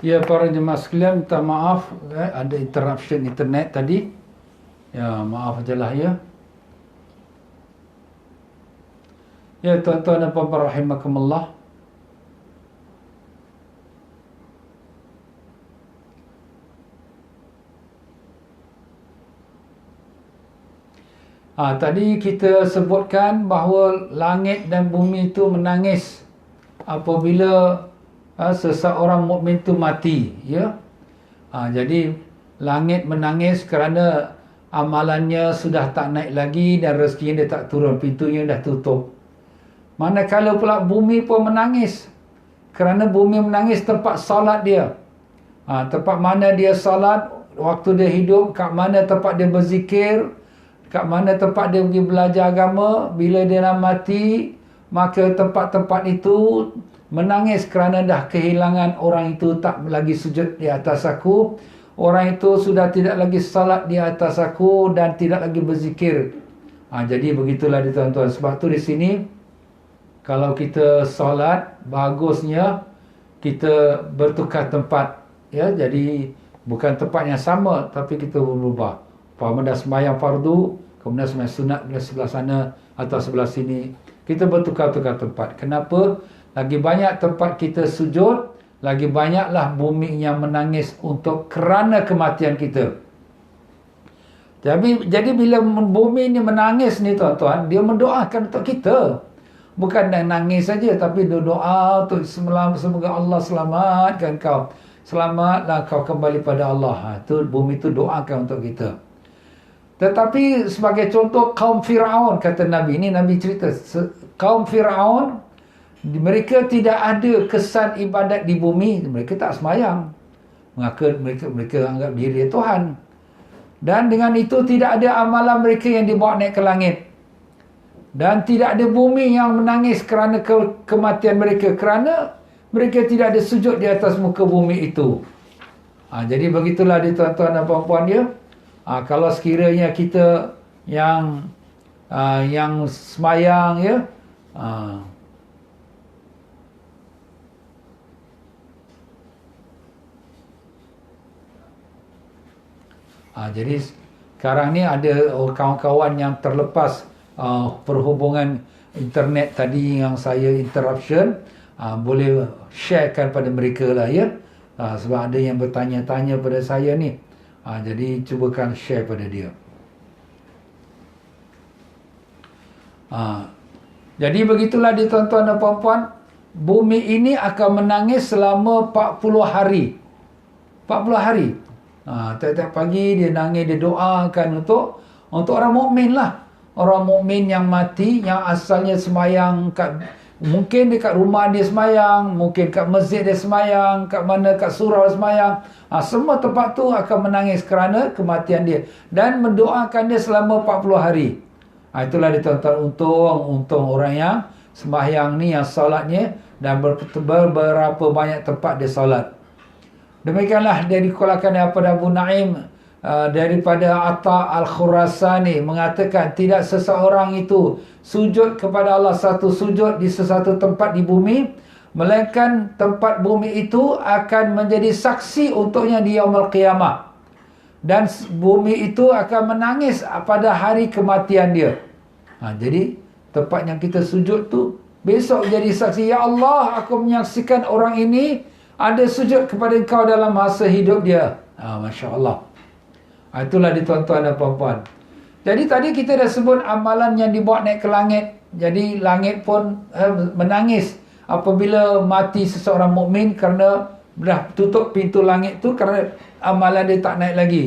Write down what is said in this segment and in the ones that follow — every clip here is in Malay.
Ya, para jemaah sekalian, minta maaf ada interruption internet tadi. Ya, maaf ajalah ya. Ya, tuan-tuan dan puan-puan rahimakumullah. Tadi kita sebutkan bahawa langit dan bumi itu menangis apabila seseorang mukmin itu mati, ya. Jadi langit menangis kerana amalannya sudah tak naik lagi dan rezekinya dia tak turun, pintunya dah tutup. Manakala pula bumi pun menangis kerana bumi menangis tempat salat dia. Tempat mana dia salat waktu dia hidup, kat mana tempat dia berzikir, kat mana tempat dia pergi belajar agama. Bila dia nak mati, maka tempat-tempat itu menangis kerana dah kehilangan orang itu tak lagi sujud di atas aku. Orang itu sudah tidak lagi salat di atas aku dan tidak lagi berzikir. Jadi begitulah dia, tuan-tuan. Sebab tu di sini kalau kita salat, bagusnya kita bertukar tempat, ya. Jadi bukan tempat yang sama, tapi kita berubah. Umpama dah sembahyang fardu, kemudian sembahyang sunat di sebelah sana atau sebelah sini, kita bertukar-tukar tempat. Kenapa? Lagi banyak tempat kita sujud, lagi banyaklah bumi yang menangis untuk kerana kematian kita. Jadi bila bumi ni menangis ni, tuan-tuan, dia mendoakan untuk kita. Bukan nangis saja, tapi dia doa untuk semoga Allah selamatkan kau. Selamatlah kau kembali pada Allah. Tu bumi tu doakan untuk kita. Tetapi sebagai contoh kaum Firaun, kata Nabi, ini Nabi cerita, kaum Firaun, mereka tidak ada kesan ibadat di bumi, mereka tak sembahyang. Mereka anggap diri Tuhan. Dan dengan itu tidak ada amalan mereka yang dibawa naik ke langit. Dan tidak ada bumi yang menangis kerana kematian mereka, kerana mereka tidak ada sujud di atas muka bumi itu. Jadi begitulah dia, tuan-tuan dan puan-puan dia. Kalau sekiranya kita yang sembahyang, ya, jadi sekarang ni ada kawan-kawan yang terlepas perhubungan internet tadi yang saya interruption, boleh sharekan pada mereka lah, ya. Sebab ada yang bertanya-tanya pada saya ni, jadi cubakan share pada dia. Jadi begitulah dia, tuan-tuan dan puan-puan, bumi ini akan menangis selama 40 hari. 40 hari. Tiap-tiap pagi dia nangis, dia doakan untuk orang mukmin lah. Orang mukmin yang mati, yang asalnya sembahyang mungkin dekat rumah dia sembahyang, mungkin kat masjid dia sembahyang, kat mana kat surau dia sembahyang. Semua tempat tu akan menangis kerana kematian dia dan mendoakan dia selama 40 hari. Itulah dia, tuan-tuan, untung orang yang sembahyang ni, yang solatnya, dan beberapa banyak tempat dia solat. Demikianlah dia dikulakan daripada Abu Naim, daripada Atta Al-Khurasani, mengatakan tidak seseorang itu sujud kepada Allah satu sujud di sesuatu tempat di bumi, melainkan tempat bumi itu akan menjadi saksi untuknya di Yaumul Qiyamah, dan bumi itu akan menangis pada hari kematian dia. Jadi tempat yang kita sujud tu besok jadi saksi, ya Allah, aku menyaksikan orang ini ada sujud kepada Engkau dalam masa hidup dia. Masya Allah. Itulah dia, tuan-tuan dan puan-puan. Jadi tadi kita dah sebut amalan yang dibawa naik ke langit. Jadi langit pun menangis apabila mati seseorang mukmin kerana dah tutup pintu langit tu kerana amalan dia tak naik lagi.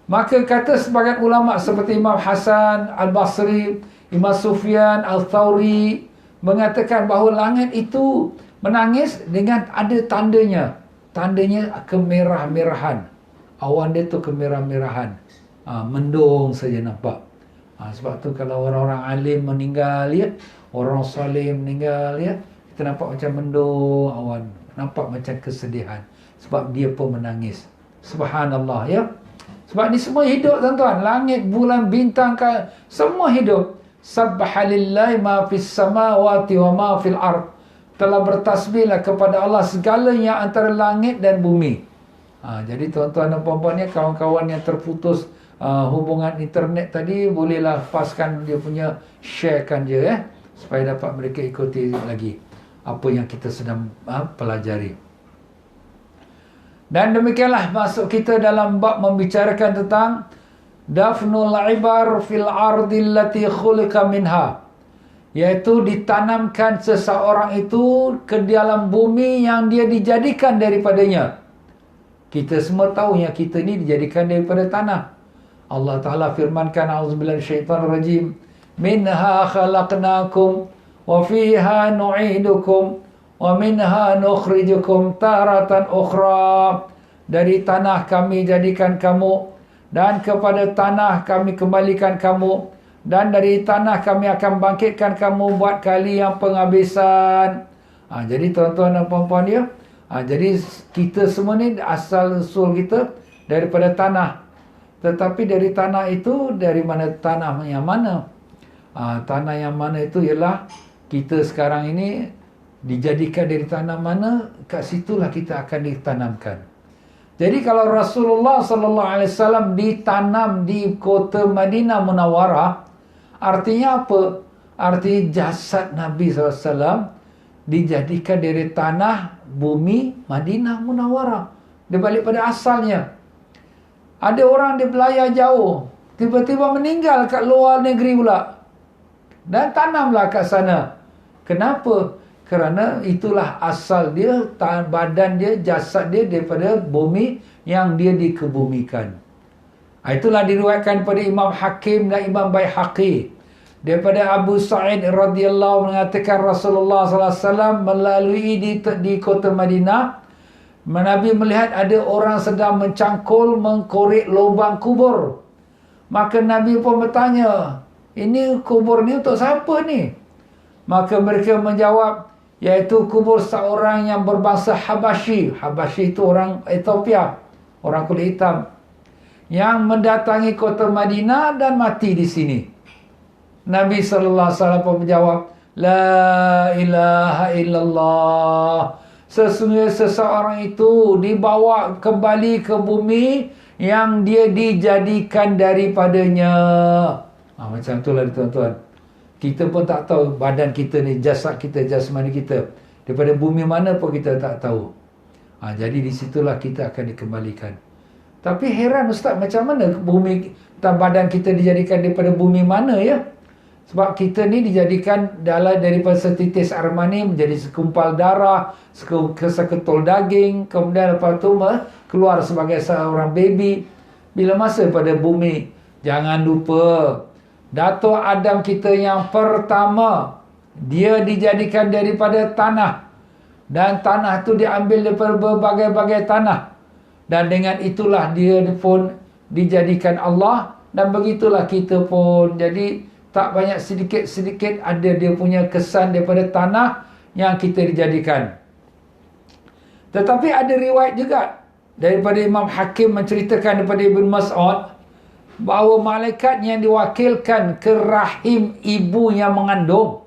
Maka kata sebagian ulama seperti Imam Hasan Al-Basri, Imam Sufyan Al-Thawri mengatakan bahawa langit itu menangis dengan ada tandanya. Tandanya kemerah-merahan. Awan dia tu kemerah-merahan. Mendung saja nampak. Sebab tu kalau orang-orang alim meninggal, ya, orang saleh meninggal, ya, kita nampak macam mendung awan. Nampak macam kesedihan. Sebab dia pun menangis. Subhanallah, ya. Sebab ni semua hidup, tuan-tuan. Langit, bulan, bintang, semua hidup. Sabbahalillahi ma fis samawati wa ma fil ard. telah bertasbihlah kepada Allah segala yang antara langit dan bumi. Jadi tuan-tuan dan puan-puan ni, kawan-kawan yang terputus hubungan internet tadi, bolehlah paskan dia punya, sharekan je supaya dapat mereka ikuti lagi apa yang kita sedang pelajari. Dan demikianlah masuk kita dalam bab membicarakan tentang dafnul ibar fil ardil lati khuliqa minha, iaitu ditanamkan seseorang itu ke dalam bumi yang dia dijadikan daripadanya. Kita semua tahu yang kita ni dijadikan daripada tanah. Allah Ta'ala firmankan, auzubillahi minasyaitanir rajim, minha khalaqnakum wa fiha nu'idukum wa minha nukhrijukum taratan ukhra. Dari tanah kami jadikan kamu, dan kepada tanah kami kembalikan kamu, dan dari tanah kami akan bangkitkan kamu buat kali yang penghabisan. Jadi tuan-tuan dan puan-puan dia, jadi kita semua ni asal usul kita daripada tanah. Tetapi dari tanah itu, dari mana tanah yang mana? Tanah yang mana itu ialah kita sekarang ini dijadikan dari tanah mana, kat situlah kita akan ditanamkan. Jadi kalau Rasulullah sallallahu alaihi wasallam ditanam di kota Madinah Munawwarah, artinya apa? Artinya jasad Nabi sallallahu alaihi wasallam dijadikan dari tanah bumi Madinah Munawwarah. Dia balik pada asalnya. Ada orang di belayar jauh, tiba-tiba meninggal kat luar negeri pula, dan tanamlah kat sana. Kenapa? Kerana itulah asal dia, badan dia, jasad dia daripada bumi yang dia dikebumikan. Itulah diriwayatkan pada Imam Hakim dan Imam Baihaqi. Daripada Abu Sa'id radhiyallahu mengatakan Rasulullah sallallahu alaihi wasallam melalui di kota Madinah, Nabi melihat ada orang sedang mencangkul, mengkorek lubang kubur. Maka Nabi pun bertanya, ini kubur ni untuk siapa ni? Maka mereka menjawab, iaitu kubur seorang yang berbangsa Habasyi. Habasyi itu orang Ethiopia, orang kulit hitam, yang mendatangi kota Madinah dan mati di sini. Nabi sallallahu alaihi wasallam pun menjawab, la ilaha illallah. Sesungguhnya seseorang itu dibawa kembali ke bumi yang dia dijadikan daripadanya. Macam itulah tuan-tuan. Kita pun tak tahu badan kita ni, jasad kita, jasmani kita daripada bumi mana pun kita tak tahu. Jadi di situlah kita akan dikembalikan. Tapi heran Ustaz, macam mana bumi, badan kita dijadikan daripada bumi mana ya? Sebab kita ni dijadikan daripada setitis air mani menjadi sekumpal darah, seketul daging, kemudian lepas tu keluar sebagai seorang baby. Bila masa pada bumi, jangan lupa, Datuk Adam kita yang pertama, dia dijadikan daripada tanah. Dan tanah tu diambil daripada berbagai-bagai tanah. Dan dengan itulah dia pun dijadikan Allah. Dan begitulah kita pun. Jadi tak banyak, sedikit-sedikit ada dia punya kesan daripada tanah yang kita dijadikan. Tetapi ada riwayat juga daripada Imam Hakim menceritakan daripada Ibn Mas'ud bahawa malaikat yang diwakilkan ke rahim ibu yang mengandung,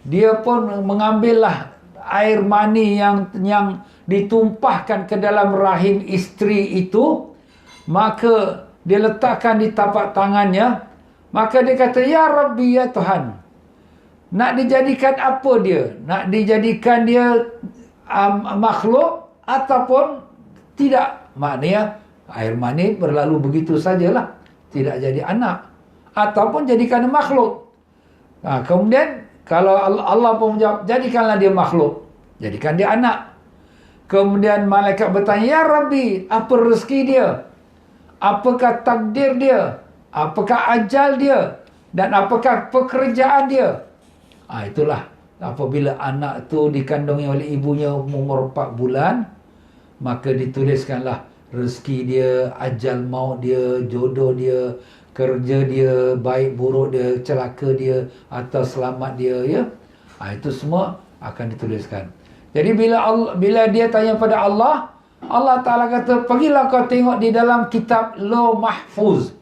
dia pun mengambillah air mani yang ditumpahkan ke dalam rahim isteri itu, maka dia letakkan di tapak tangannya. Maka dia kata, ya Rabbi, ya Tuhan, nak dijadikan apa dia? Nak dijadikan dia makhluk ataupun tidak? Maknanya air mani berlalu begitu sajalah, tidak jadi anak, ataupun jadikan makhluk. Kemudian kalau Allah pun menjawab, jadikanlah dia makhluk, jadikan dia anak. Kemudian malaikat bertanya, ya Rabbi, apa rezeki dia? Apakah takdir dia? Apakah ajal dia? Dan apakah pekerjaan dia? Itulah apabila anak tu dikandungi oleh ibunya umur 4 bulan, maka dituliskanlah rezeki dia, ajal maut dia, jodoh dia, kerja dia, baik buruk dia, celaka dia atau selamat dia, ya. Itu semua akan dituliskan. Jadi bila dia tanya pada Allah, Allah Ta'ala kata, pergilah kau tengok di dalam kitab Lauh Mahfuz.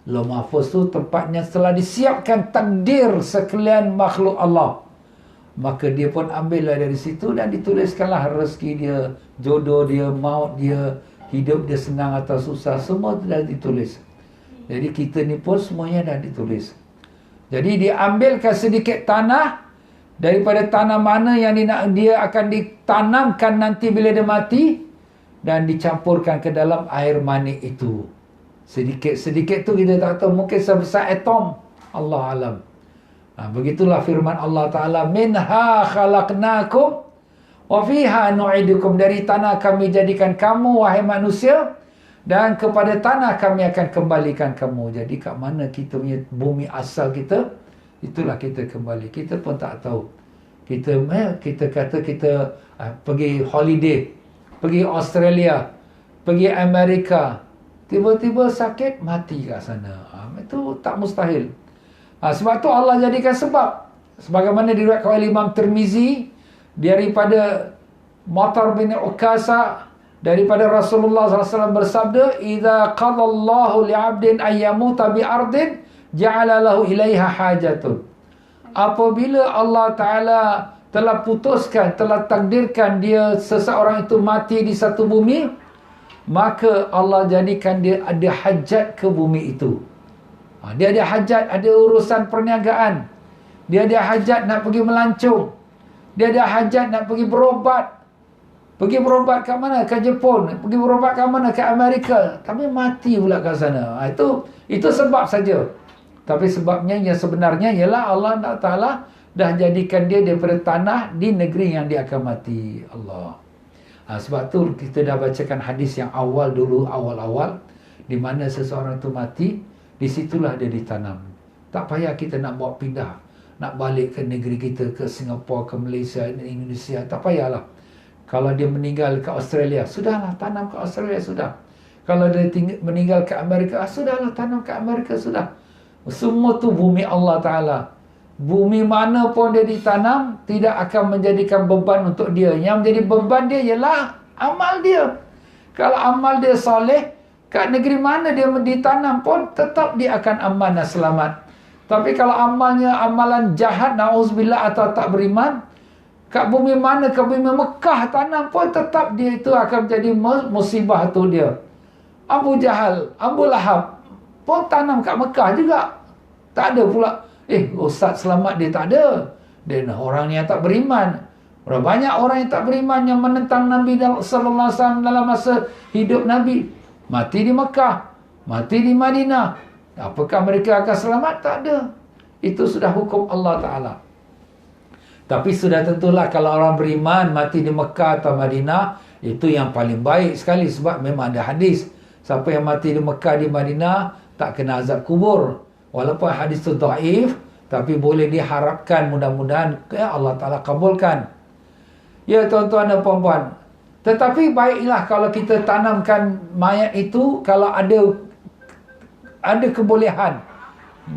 Lauh Mahfuz tu tempatnya telah disiapkan takdir sekalian makhluk Allah. maka dia pun ambillah dari situ dan dituliskanlah rezeki dia, jodoh dia, maut dia, hidup dia senang atau susah, semua dah ditulis. Jadi kita ni pun semuanya dah ditulis. Jadi diambilkan sedikit tanah daripada tanah mana yang dia akan ditanamkan nanti bila dia mati, dan dicampurkan ke dalam air mani itu. Sedikit-sedikit tu kita tak tahu, mungkin sebesar atom, Allah alam. Begitulah firman Allah Ta'ala, minha khalaqnakum wa fiha nu'idukum, dari tanah kami jadikan kamu wahai manusia, dan kepada tanah kami akan kembalikan kamu. Jadi kat mana kita punya bumi asal kita, itulah kita kembali. Kita pun tak tahu. Kita kata kita pergi holiday, pergi Australia, pergi Amerika, tiba-tiba sakit, mati kat sana. Itu tak mustahil. Sebab tu Allah jadikan sebab. Sebagaimana diriwayatkan oleh Imam Tirmizi daripada Matar bin Ukasa, daripada Rasulullah SAW bersabda, "Idza qadallahu li'abdin ayyamuta bi'ardin ja'ala lahu ilaiha hajatun." Apabila Allah Ta'ala telah putuskan, telah takdirkan dia seseorang itu mati di satu bumi, maka Allah jadikan dia ada hajat ke bumi itu. Dia ada hajat, ada urusan perniagaan. Dia ada hajat nak pergi melancong. Dia ada hajat nak pergi berobat. Pergi berobat kat mana? Ke Jepun. Pergi berobat kat mana? Ke Amerika. Tapi mati pula kat sana. Itu sebab saja. Tapi sebabnya yang sebenarnya ialah Allah Ta'ala dah jadikan dia daripada tanah di negeri yang dia akan mati. Allah. Sebab tu kita dah bacakan hadis yang awal dulu, awal-awal, di mana seseorang tu mati, di situlah dia ditanam. Tak payah kita nak bawa pindah, nak balik ke negeri kita, ke Singapura, ke Malaysia, Indonesia. Tak payahlah. Kalau dia meninggal ke Australia, sudahlah, tanam ke Australia, sudah. Kalau dia meninggal ke Amerika, sudahlah, tanam ke Amerika, sudah. Semua tu bumi Allah Ta'ala. Bumi mana pun dia ditanam, tidak akan menjadikan beban untuk dia. Yang menjadi beban dia ialah amal dia. Kalau amal dia soleh, kat negeri mana dia ditanam pun, tetap dia akan aman dan selamat. Tapi kalau amalnya amalan jahat, na'udzubillah, atau tak beriman, kat bumi mana, kat bumi Mekah tanam pun, tetap dia itu akan menjadi musibah tu dia. Abu Jahal, Abu Lahab pun tanam kat Mekah juga. Tak ada pula, Ustaz selamat, dia tak ada. Dia orang yang tak beriman. Banyak orang yang tak beriman yang menentang Nabi sallallahu alaihi wasallam dalam masa hidup Nabi. Mati di Mekah, mati di Madinah. Apakah mereka akan selamat? Tak ada. Itu sudah hukum Allah Ta'ala. Tapi sudah tentulah kalau orang beriman mati di Mekah atau Madinah, itu yang paling baik sekali. Sebab memang ada hadis, siapa yang mati di Mekah, di Madinah, tak kena azab kubur. Walaupun hadis itu dhaif, tapi boleh diharapkan, mudah-mudahan Allah Ta'ala kabulkan. Ya tuan-tuan dan puan-puan, tetapi baiklah kalau kita tanamkan mayat itu, kalau ada kebolehan,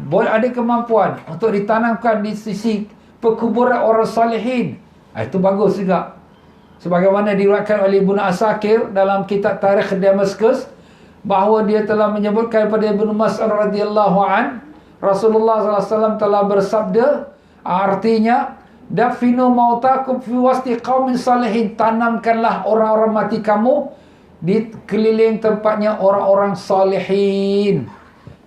ada kemampuan untuk ditanamkan di sisi perkuburan orang salihin, itu bagus juga. Sebagaimana diriwayatkan oleh Ibnu Asakir dalam kitab Tarikh Damaskus, bahawa dia telah menyebutkan kepada Ibnu Mas'ud radhiyallahu an, Rasulullah SAW telah bersabda, artinya, dafinu mautakum fi wasti qaumin salihin, tanamkanlah orang-orang mati kamu di keliling tempatnya orang-orang salihin,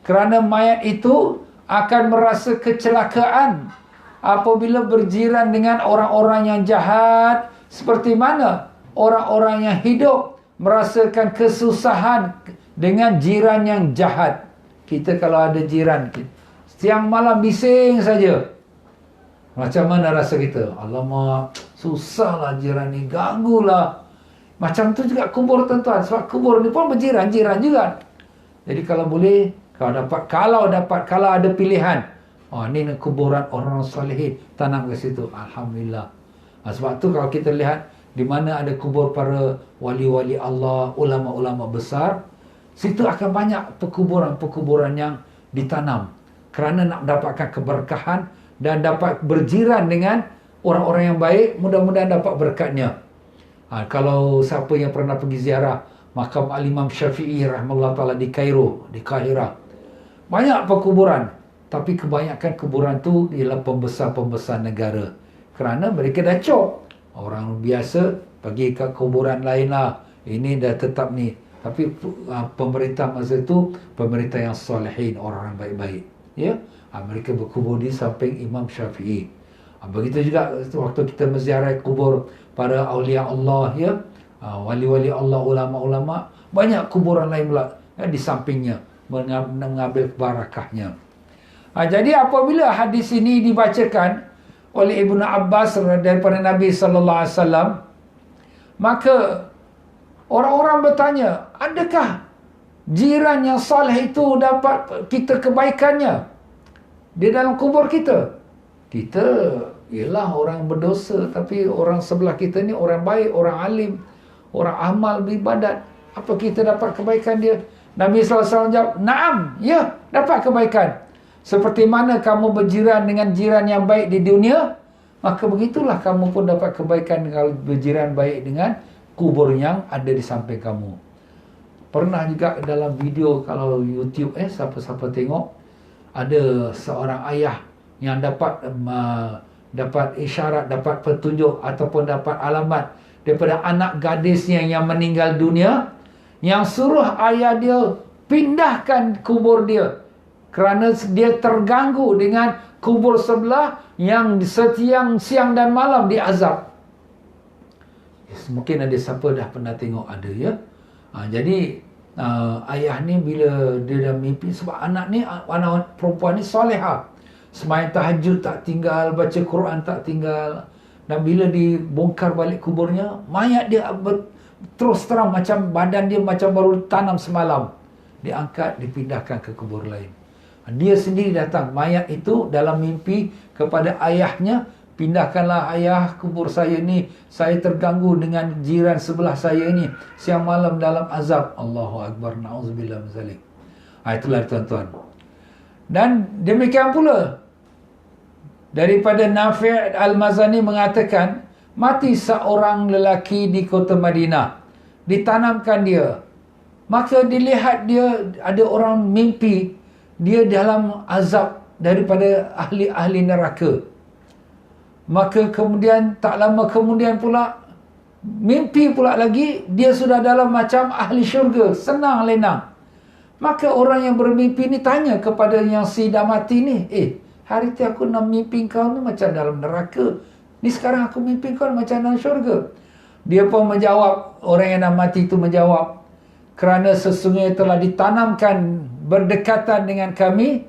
kerana mayat itu akan merasa kecelakaan apabila berjiran dengan orang-orang yang jahat, seperti mana orang-orang yang hidup merasakan kesusahan dengan jiran yang jahat. Kita kalau ada jiran, siang malam bising saja, macam mana rasa kita? Alamak, susahlah jiran ni, ganggulah. Macam tu juga kubur tuan-tuan. Sebab kubur ni pun berjiran-jiran juga. Jadi kalau boleh, kalau ada pilihan, ni kuburan orang salihin, tanam ke situ. Alhamdulillah. Sebab tu kalau kita lihat di mana ada kubur para wali-wali Allah, ulama-ulama besar, situ akan banyak perkuburan-perkuburan yang ditanam. Kerana nak dapatkan keberkahan dan dapat berjiran dengan orang-orang yang baik, mudah-mudahan dapat berkatnya. Kalau siapa yang pernah pergi ziarah makam Al-Imam Syafi'i rahimahullah ta'ala di Kairo, di Kahirah, banyak perkuburan, tapi kebanyakan kuburan tu ialah pembesar-pembesar negara. Kerana mereka dah cop. Orang biasa pergi ke kuburan lain lah. Ini dah tetap ni. Tapi pemerintah masa itu pemerintah yang solehin, orang baik-baik. Ya, mereka berkubur di samping Imam Syafi'i. Begitu juga waktu kita menziarah kubur para awliya Allah, ya, wali-wali Allah, ulama-ulama, banyak kuburan lain pula di sampingnya mengambil barakahnya. Jadi apabila hadis ini dibacakan oleh Ibnu Abbas daripada Nabi sallallahu alaihi wasallam, maka orang-orang bertanya, adakah jiran yang saleh itu dapat kita kebaikannya di dalam kubur kita? Kita ialah orang berdosa, tapi orang sebelah kita ni orang baik, orang alim, orang amal beribadat. Apa kita dapat kebaikan dia? Nabi SAW jawab, "Naam, ya, dapat kebaikan. Seperti mana kamu berjiran dengan jiran yang baik di dunia, maka begitulah kamu pun dapat kebaikan kalau berjiran baik dengan kubur yang ada di samping kamu." Pernah juga dalam video kalau YouTube siapa-siapa tengok, ada seorang ayah yang dapat isyarat, dapat petunjuk ataupun dapat alamat daripada anak gadisnya yang meninggal dunia, yang suruh ayah dia pindahkan kubur dia kerana dia terganggu dengan kubur sebelah yang siang dan malam diazab. Mungkin ada siapa dah pernah tengok, ada, ya. Jadi ayah ni bila dia dah mimpi, sebab anak ni, anak perempuan ni solehah, sembahyang tahajud tak tinggal, baca Quran tak tinggal. Dan bila dibongkar balik kuburnya, mayat dia terus terang macam badan dia macam baru tanam semalam. Diangkat, dipindahkan ke kubur lain. Dia sendiri datang, mayat itu dalam mimpi kepada ayahnya, "Pindahkanlah ayah kubur saya ni, saya terganggu dengan jiran sebelah saya ni, siang malam dalam azab." Allahu Akbar, na'udzubillah min zalik. Itulah tuan-tuan. Dan demikian pula daripada Nafi' Al-Mazani mengatakan, mati seorang lelaki di kota Madinah, ditanamkan dia, maka dilihat dia ada orang mimpi dia dalam azab daripada ahli-ahli neraka. Maka kemudian tak lama kemudian pula mimpi pula lagi dia sudah dalam macam ahli syurga, senang lenang. Maka orang yang bermimpi ni tanya kepada yang si dah mati ni, hari tu aku nak mimpi kau ni macam dalam neraka, ni sekarang aku mimpi kau macam dalam syurga. Dia pun menjawab, orang yang dah mati itu menjawab, kerana sesungguhnya telah ditanamkan berdekatan dengan kami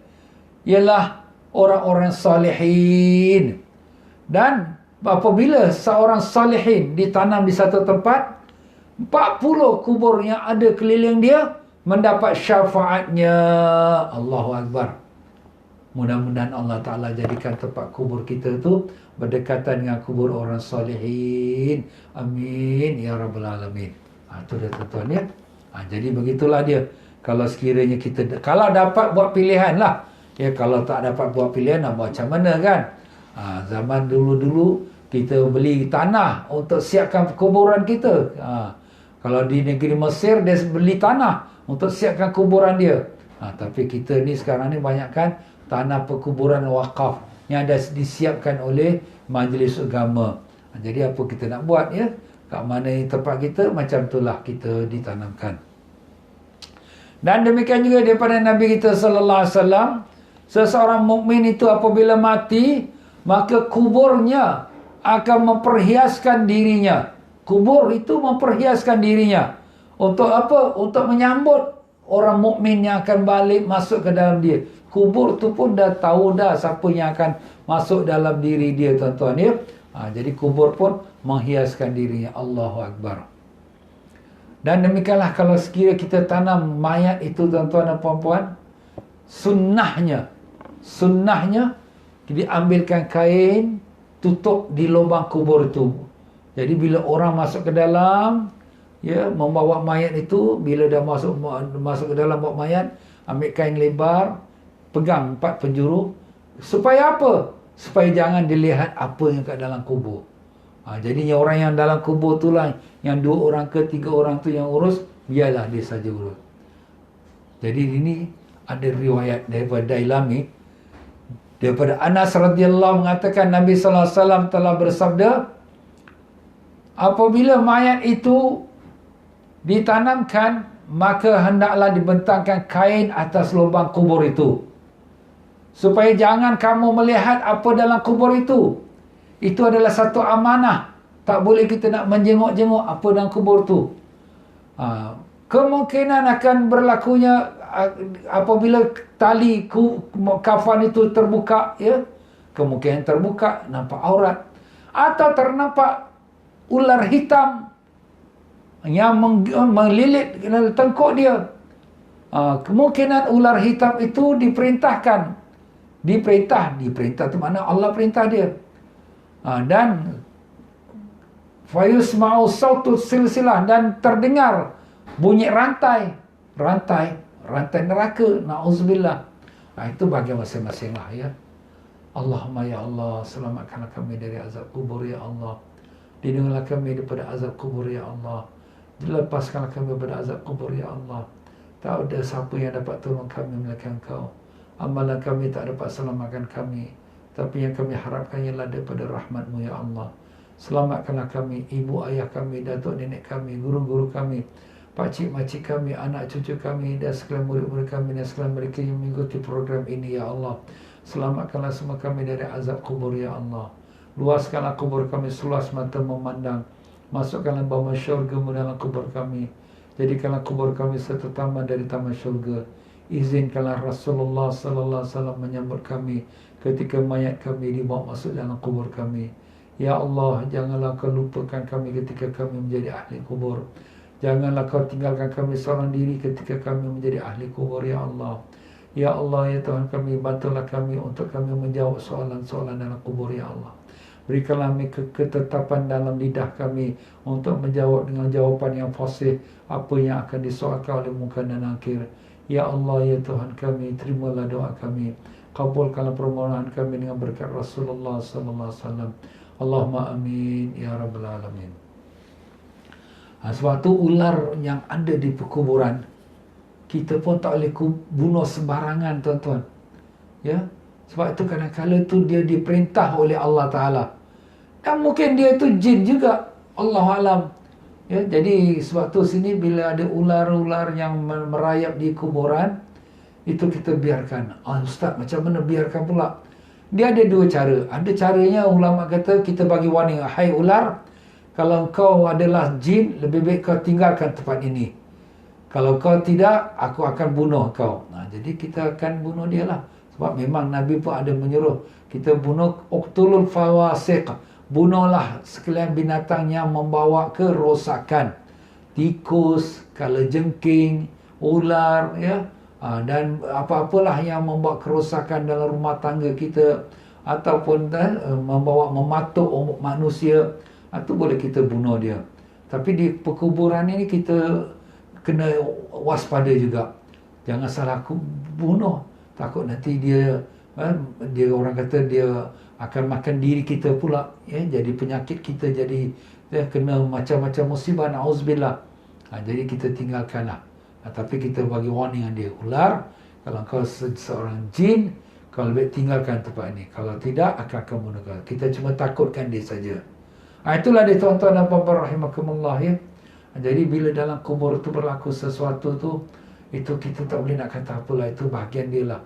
ialah orang-orang salihin. Dan apabila seorang salihin ditanam di satu tempat, 40 kubur yang ada keliling dia mendapat syafaatnya. Allahu Akbar. Mudah-mudahan Allah Ta'ala jadikan tempat kubur kita tu berdekatan dengan kubur orang salihin. Amin ya Rabbal Alamin. Itu dia tuan-tuan, ya. Jadi begitulah dia. Kalau sekiranya kita, kalau dapat buat pilihan lah, ya, kalau tak dapat buat pilihan nak buat macam mana, kan? Zaman dulu-dulu kita beli tanah untuk siapkan kuburan kita. Kalau di negeri Mesir dia beli tanah untuk siapkan kuburan dia. Tapi kita ni sekarang ni banyakkan tanah perkuburan wakaf yang dah disiapkan oleh majlis agama. Jadi apa kita nak buat, ya? Kat mana tempat kita, macam itulah kita ditanamkan. Dan demikian juga daripada Nabi kita sallallahu alaihi wasallam, seseorang mukmin itu apabila mati, maka kuburnya akan memperhiaskan dirinya. Kubur itu memperhiaskan dirinya. Untuk apa? Untuk menyambut orang mukmin yang akan balik masuk ke dalam dia. Kubur tu pun dah tahu dah siapa yang akan masuk dalam diri dia, tuan-tuan, ya. Jadi kubur pun menghiaskan dirinya. Allahu Akbar. Dan demikianlah kalau sekiranya kita tanam mayat itu, tuan-tuan dan puan-puan, sunnahnya diambilkan kain, tutup di lubang kubur itu. Jadi bila orang masuk ke dalam, ya, membawa mayat itu, bila dah masuk ke dalam bawa mayat, ambil kain lebar, pegang 4 penjuru. Supaya apa? Supaya jangan dilihat apa yang kat dalam kubur. Jadinya orang yang dalam kubur itulah, yang 2 orang ke 3 orang tu yang urus, biarlah dia saja urus. Jadi ini ada riwayat daripada Dailami, Daripada Anas radhiyallahu mengatakan Nabi sallallahu alaihi wasallam telah bersabda, apabila mayat itu ditanamkan, maka hendaklah dibentangkan kain atas lubang kubur itu, supaya jangan kamu melihat apa dalam kubur itu. Itu adalah satu amanah. Tak boleh kita nak menjenguk-jenguk apa dalam kubur tu. Kemungkinan akan berlakunya apabila tali kafan itu terbuka, ya, kemungkinan terbuka, nampak aurat, atau ternampak ular hitam yang melilit tengkuk dia. Kemungkinan ular hitam itu diperintah tu makna Allah perintah dia. Dan fayusma'u sautu silsilah, dan terdengar bunyi rantai neraka, na'udzubillah. Itu bagi masing-masing lah, ya. Allahumma ya Allah, selamatkanlah kami dari azab kubur ya Allah. Lindungilah kami daripada azab kubur ya Allah. Lepaskanlah kami daripada azab kubur ya Allah. Tak ada siapa yang dapat tolong kami melainkan Engkau. Amalan kami tak dapat selamatkan kami, tapi yang kami harapkan ialah daripada rahmat-Mu ya Allah. Selamatkanlah kami, ibu ayah kami, datuk nenek kami, guru-guru kami, pakcik makcik kami, anak cucu kami, dan sekalian murid-murid kami, dan sekalian mereka yang mengikuti program ini ya Allah. Selamatkanlah semua kami dari azab kubur ya Allah. Luaskanlah kubur kami seluas mata memandang. Masukkanlah bawah syurga-Mu dalam kubur kami. Jadikanlah kubur kami satu taman dari taman syurga. Izinkanlah Rasulullah sallallahu alaihi wasallam menyambut kami ketika mayat kami dibawa masuk dalam kubur kami. Ya Allah, janganlah Kau lupakan kami ketika kami menjadi ahli kubur. Janganlah Kau tinggalkan kami seorang diri ketika kami menjadi ahli kubur ya Allah. Ya Allah, ya Tuhan kami, bantulah kami untuk kami menjawab soalan-soalan dalam kubur ya Allah. Berikanlah kami ketetapan dalam lidah kami untuk menjawab dengan jawapan yang fasih apa yang akan disoalkan oleh muka dan akhir. Ya Allah, ya Tuhan kami, terimalah doa kami. Kabulkanlah permohonan kami dengan berkat Rasulullah sallallahu alaihi wasallam. Allahumma amin ya rabbal alamin. Sebab tu ular yang ada di perkuburan, kita pun tak boleh bunuh sembarangan, tuan-tuan. Ya. Sebab itu kadang-kadang tu dia diperintah oleh Allah Ta'ala. Dan mungkin dia tu jin juga, Allahualam. Ya, jadi sebab tu sini bila ada ular-ular yang merayap di kuburan, itu kita biarkan. Ustaz, macam mana biarkan pula? Dia ada dua cara. Ada caranya, ulama kata kita bagi warning, hai ular, kalau kau adalah jin, lebih baik kau tinggalkan tempat ini. Kalau kau tidak, aku akan bunuh kau. Jadi kita akan bunuh dia lah. Sebab memang Nabi pun ada menyuruh kita bunuh uqtulul fawasiq. Bunuhlah sekalian binatang yang membawa kerosakan. Tikus, kalajengking, ular, ya. Dan apa-apalah yang membawa kerosakan dalam rumah tangga kita, ataupun membawa mematuk manusia, itu boleh kita bunuh dia. Tapi di perkuburan ini kita kena waspada juga. Jangan salah bunuh. Takut nanti dia orang kata dia akan makan diri kita pula, ya, jadi penyakit kita, jadi kena macam-macam musibah, na'udzubillah. Jadi kita tinggalkanlah. Tapi kita bagi warning dia, ular, kalau kau seorang jin, kau lebih tinggalkan tempat ini. Kalau tidak, akan bunuh kau. Kita cuma takutkan dia saja. Itulah dia, tuan-tuan dan puan-puan rahimakumullah, ya. Jadi bila dalam kubur itu berlaku sesuatu tu, itu kita tak boleh nak kata apalah, itu bahagian dia lah.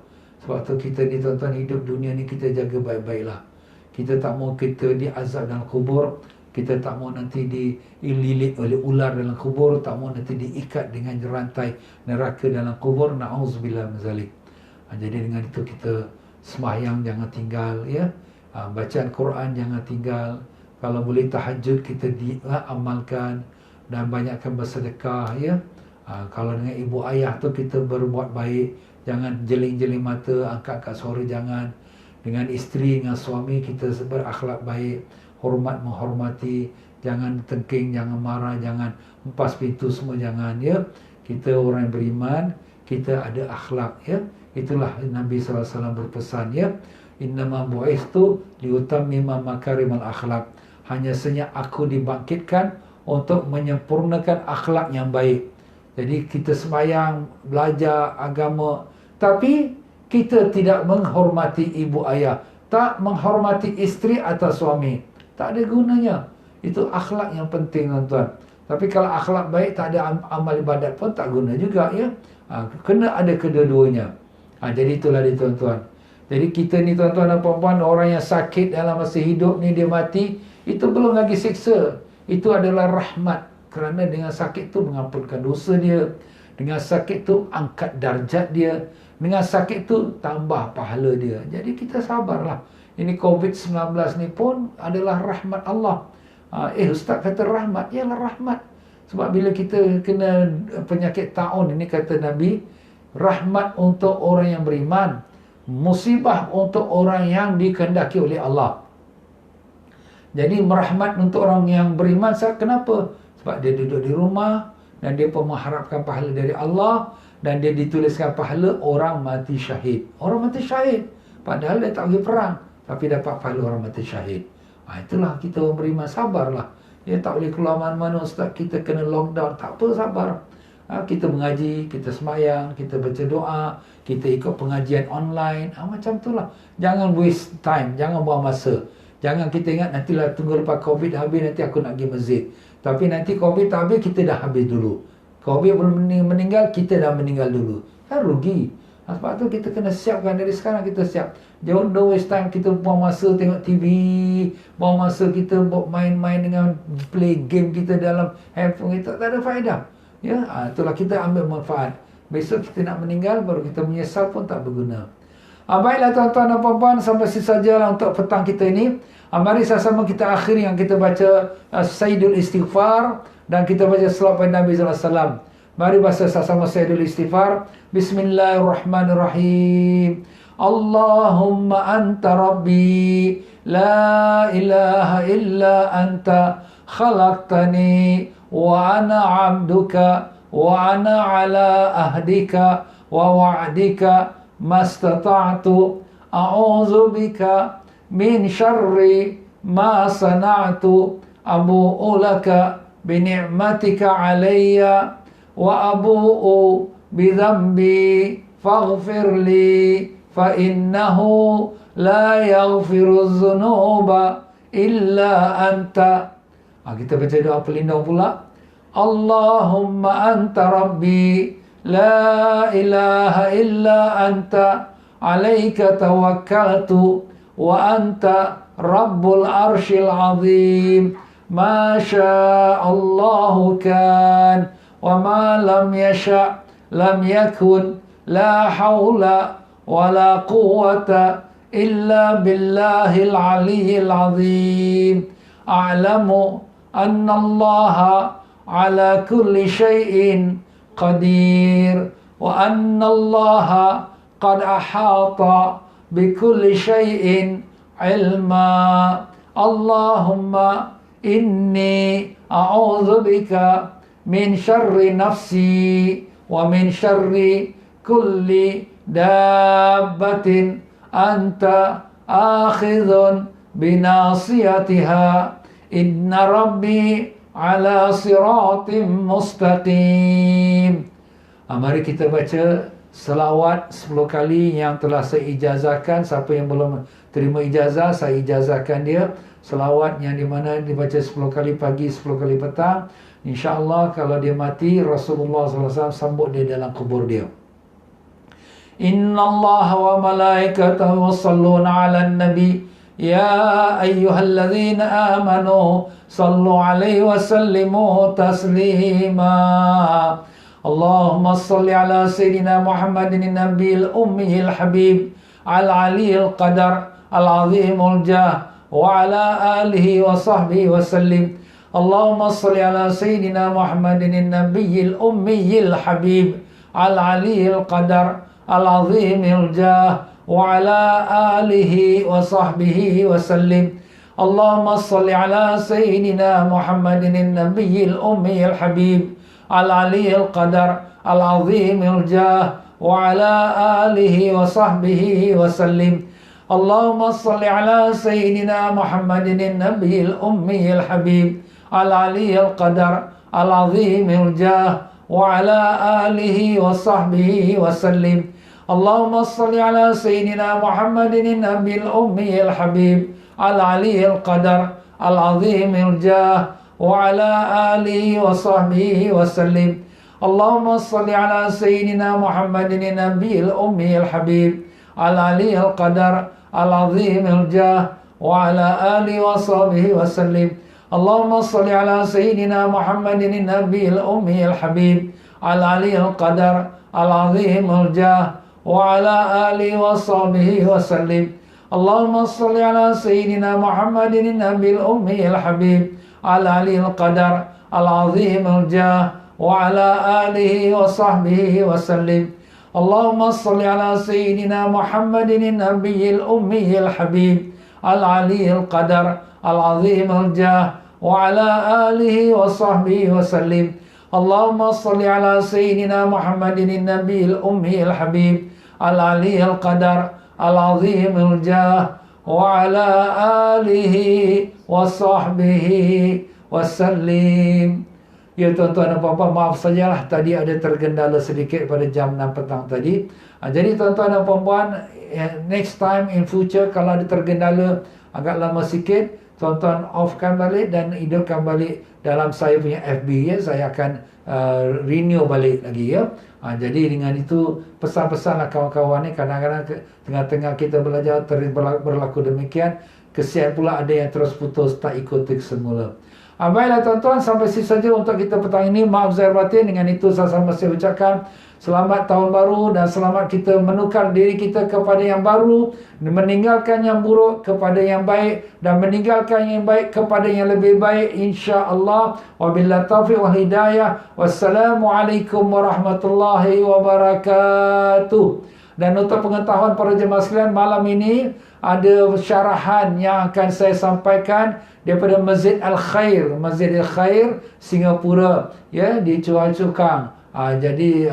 Sebab tu kita ni, tuan-tuan, hidup dunia ni kita jaga baik-baiklah. Kita tak mau kita diazab dalam kubur. Kita tak mau nanti dililit oleh ular dalam kubur. Tak mau nanti diikat dengan rantai neraka dalam kubur. Na'udzubillah min zalik. Jadi dengan itu kita sembahyang jangan tinggal, ya. Bacaan Quran jangan tinggal. Kalau boleh tahajud kita amalkan. Dan banyakkan bersedekah, ya. Kalau dengan ibu ayah tu kita berbuat baik. Jangan jeling-jeling mata, angkat-angkat suara, jangan. Dengan isteri, dengan suami kita berakhlak baik. Hormat menghormati, jangan tengking, jangan marah, jangan empas pintu, semua jangan, ya. Kita orang yang beriman, kita ada akhlak, ya. Itulah Nabi SAW berpesan, ya. Innama bu'istu liutammima makarimal akhlak. Hanya saja aku dibangkitkan untuk menyempurnakan akhlak yang baik. Jadi kita sembahyang, belajar agama, tapi kita tidak menghormati ibu ayah, tak menghormati isteri atau suami, tak ada gunanya. Itu akhlak yang penting, tuan-tuan. Tapi kalau akhlak baik, tak ada amal ibadat pun tak guna juga, ya. Kena ada kedua-duanya. Jadi itulah dia, tuan-tuan. Jadi kita ni, tuan-tuan dan puan-puan, orang yang sakit dalam masa hidup ni, dia mati, itu belum lagi siksa. Itu adalah rahmat. Kerana dengan sakit tu mengampunkan dosa dia. Dengan sakit tu angkat darjat dia. Dengan sakit tu tambah pahala dia. Jadi kita sabarlah. Ini COVID-19 ni pun adalah rahmat Allah. Ustaz kata rahmat. Yalah rahmat. Sebab bila kita kena penyakit taun ini, kata Nabi, rahmat untuk orang yang beriman, musibah untuk orang yang dikehendaki oleh Allah. Jadi merahmat untuk orang yang beriman. Kenapa? Sebab dia duduk di rumah dan dia pun mengharapkan pahala dari Allah, dan dia dituliskan pahala orang mati syahid. Orang mati syahid, padahal dia tak pergi perang, tapi dapat pahala orang mati syahid. Itulah kita orang beriman, sabarlah. Ya, tak boleh keluar mana-mana, Ustaz, kita kena lockdown. Tak apa, sabar. Kita mengaji, kita semayang, kita baca doa, kita ikut pengajian online. Macam itulah. Jangan waste time, jangan buang masa. Jangan kita ingat nantilah tunggu lepas COVID habis nanti aku nak pergi masjid. Tapi nanti COVID tak habis, kita dah habis dulu. COVID belum meninggal, kita dah meninggal dulu. Kan rugi. Sebab tu kita kena siapkan dari sekarang, kita siap. Don't waste time kita buang masa tengok TV, buang masa kita main-main dengan play game kita dalam handphone kita. Tak ada faedah. Ya, itulah kita ambil manfaat. Besok kita nak meninggal, baru kita menyesal pun tak berguna. Baiklah tuan-tuan dan puan-puan, sampai sini sajalah untuk petang kita ini. Mari sama-sama kita akhiri yang kita baca Sayyidul Istighfar, dan kita baca selawat pada Nabi sallallahu alaihi wasallam. Mari baca sama-sama Sayyidul Istighfar. Bismillahirrahmanirrahim. Allahumma anta rabbi, la ilaha illa anta, khalaqtani wa ana abduka, wa ana ala ahdika wa wa'dika mastata'tu, a'udzu bika min syarri ma sana'tu, abu'u laka bi ni'matika alayya wa abu'u bi dhanbi faghfir li fa innahu la yaghfiru dhunuba illa anta. Kita baca doa pelindung pula. Allahumma anta rabbi, la ilaha illa anta, alaika tawakkaltu, wa anta rabbul arshil azim, ma sya'allahu kan, wa ma lam yasha' lam yakun, la hawla wa la quwwata illa billahil aliyyil azim. A'lamu anna allaha ala kulli syai'in qadir, wa anna allaha qad ahata bi kulli syai'in ilma. Allahumma inni a'udzu bika min syarri nafsi wa min syarri kulli dabbatin anta akhidhun binasiyatiha, inna rabbi ala siratim mustaqim. Mari kita baca selawat 10 kali yang telah saya ijazahkan. Siapa yang belum terima ijazah, saya ijazahkan dia. Selawat yang di mana dibaca 10 kali pagi, 10 kali petang. InsyaAllah kalau dia mati, Rasulullah SAW sambut dia dalam kubur dia. Inna Allah wa malaikatahu yusalluna ala nabi, ya ayyuhalladzina amanu sallu alaihi wa sallimu taslima. Allahumma salli ala sayyidina Muhammadin nabiyil ummiyil habib, al-aliyil qadar, al-azimul jah, wa ala alihi wa sahbihi wa sallim. Allahumma salli ala sayyidina Muhammadin nabiyil ummiyil habib, al-aliyil qadar, al-azimil jah, wa ala alihi wa sahbihi wa sallim. Allahumma salli ala sayyidina Muhammadin nabiyil ummiyil habib, al-aliyil qadar, al-azimil jah, wa ala alihi wa sahbihi wa sallim. Allahumma salli ala sayyidina Muhammadin nabiyil ummiyil habib, al-aliyil qadar, al-azimil jah, wa ala alihi wa sahbihi wa sallim. Allahumma salli ala Sayyidina Muhammadin Nabil Ummiyil Habib Al-Aliyil Qadar Al-Azimil Jah wa ala alihi wa sahbihi wa sallim. Allahumma salli ala Sayyidina Muhammadin Nabil Ummiyil Habib Al-Aliyil Qadar Al-Azimil Jah wa ala alihi wa sahbihi wa sallim. Allahumma salli ala Sayyidina Muhammadin Nabil Ummiyil Habib Al-Aliyil Qadar Al-Azimil Jah wa ala alihi wa sahbihi wa sallim. Allahumma salli ala Sayyidina Muhammadin Nabil Ummiyil Habib Al-Aliyil Qadar Al-Azimil Jah wa ala alihi wa sahbihi wa sallim. Allahumma salli ala Sayyidina Muhammadin Nabil Ummiyil Habib Al-Aliyil Qadar Al-Azimil Jah wa ala alihi wa sahbihi wa sallim. Allahumma salli ala Sayyidina Muhammadin Nabil Ummiyil Habib Al-Aliyil Qadar Al-Azimil Jah wa ala alihi wa sahbihi wa sallim. Ya tuan-tuan dan puan-puan, maaf sajalah tadi ada tergendala sedikit pada jam 6 petang tadi. Jadi tuan-tuan dan puan-puan, next time in future kalau ada tergendala agak lama sikit, tuan-tuan offkan balik dan hidupkan balik dalam saya punya FB ya. Saya akan renew balik lagi ya. Jadi dengan itu pesan-pesanlah kawan-kawan ni, kadang-kadang tengah-tengah kita belajar berlaku demikian, kesian pula ada yang terus putus tak ikuti semula. Baiklah tuan-tuan, sampai sini saja untuk kita petang ini. Maaf zahir batin. Dengan itu saya masih ucapkan selamat tahun baru dan selamat kita menukar diri kita kepada yang baru, meninggalkan yang buruk kepada yang baik dan meninggalkan yang baik kepada yang lebih baik, insya-Allah. Wabillahi taufiq wal hidayah. Wassalamualaikum warahmatullahi wabarakatuh. Dan untuk pengetahuan para jemaah sekalian, malam ini ada syarahan yang akan saya sampaikan daripada Masjid Al-Khair, Masjid Al-Khair Singapura ya, di Choa Chu Kang. Jadi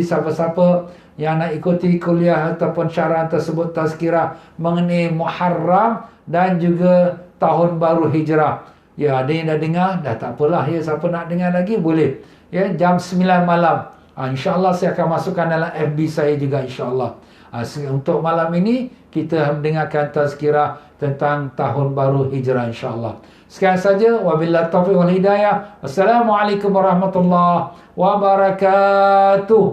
siapa-siapa yang nak ikuti kuliah ataupun syarahan tersebut, tazkirah mengenai Muharram dan juga tahun baru Hijrah. Ya, ada yang dah dengar, dah tak apalah ya, siapa nak dengar lagi boleh. Ya, jam 9 malam. InsyaAllah saya akan masukkan dalam FB saya juga, insyaAllah. Untuk malam ini kita mendengarkan tazkirah tentang tahun baru Hijrah, insyaAllah. Sekian saja. Wabillahi taufiq wal hidayah. Wassalamualaikum warahmatullahi wabarakatuh.